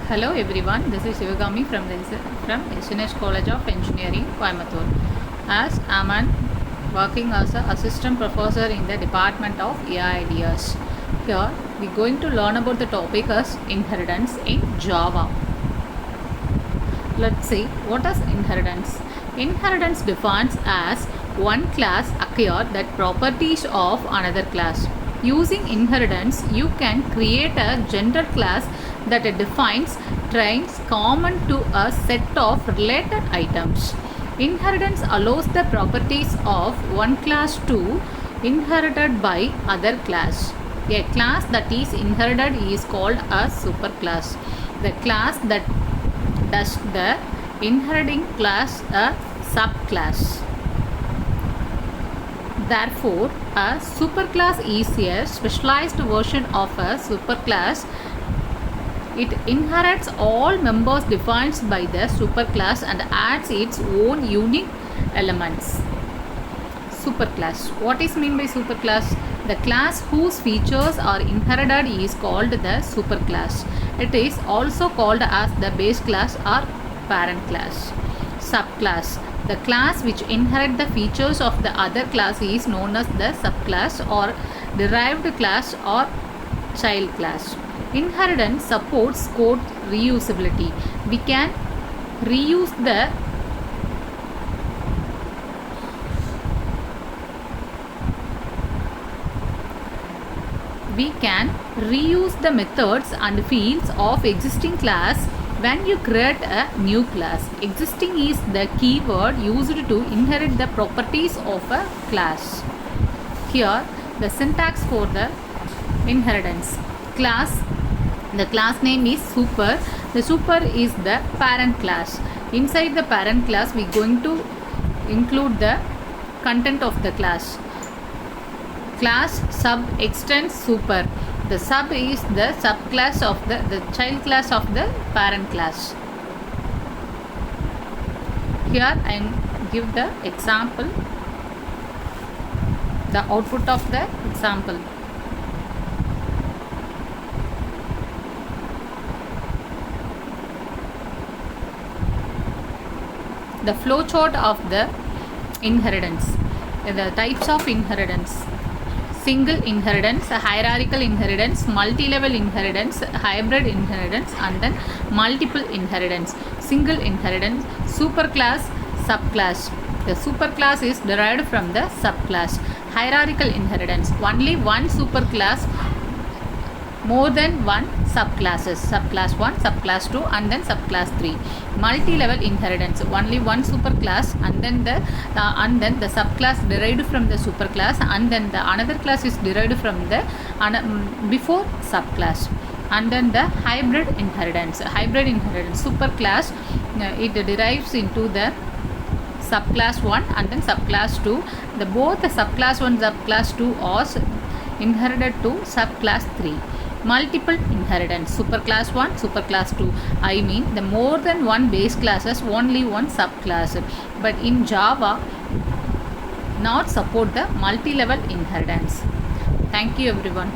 Hello everyone, this is Sivagami from SNS College of Engineering, Coimbatore. As I'm working as an assistant professor in the Department of AI Ideas. Here we're going to learn about the topic as inheritance in Java. Let's see what is inheritance. Inheritance defines as one class acquire the properties of another class. Using inheritance, you can create a general class that defines traits common to a set of related items. Inheritance allows the properties of one class to inherited by other class. A class that is inherited is called a superclass. The class that does the inheriting class a subclass. Therefore, a superclass is a specialized version of a superclass. It inherits all members defined by the superclass and adds its own unique elements. Superclass. What is meant by superclass? The class whose features are inherited is called the superclass. It is also called as the base class or parent class. Subclass. The class which inherits the features of the other class is known as the subclass or derived class or child class. Inheritance supports code reusability. We can reuse the methods and fields of existing class when you create a new class. Existing is the keyword used to inherit the properties of a class. Here the syntax for the inheritance. Class, the class name is super. The super is the parent class. Inside the parent class we are going to include the content of the class. Class sub extends super. The sub is the subclass of the child class of the parent class. Here I am give the example, the output of the example. The flowchart of the inheritance. The types of inheritance. Single inheritance, hierarchical inheritance, multi-level inheritance, hybrid inheritance, and then multiple inheritance. Single inheritance, superclass, subclass. The superclass is derived from the subclass. Hierarchical inheritance, only one superclass, more than one subclasses, subclass 1, subclass 2, and then subclass 3. Multi-level inheritance, only one superclass and then the subclass derived from the superclass and then the another class is derived from the before subclass. And then the hybrid inheritance, superclass, it derives into the subclass 1 and then subclass 2. Both the subclass 1 subclass 2 are inherited to subclass 3. Multiple inheritance, superclass 1, superclass 2. I mean the more than one base classes, only one subclass. But in Java not support the multi-level inheritance. Thank you everyone.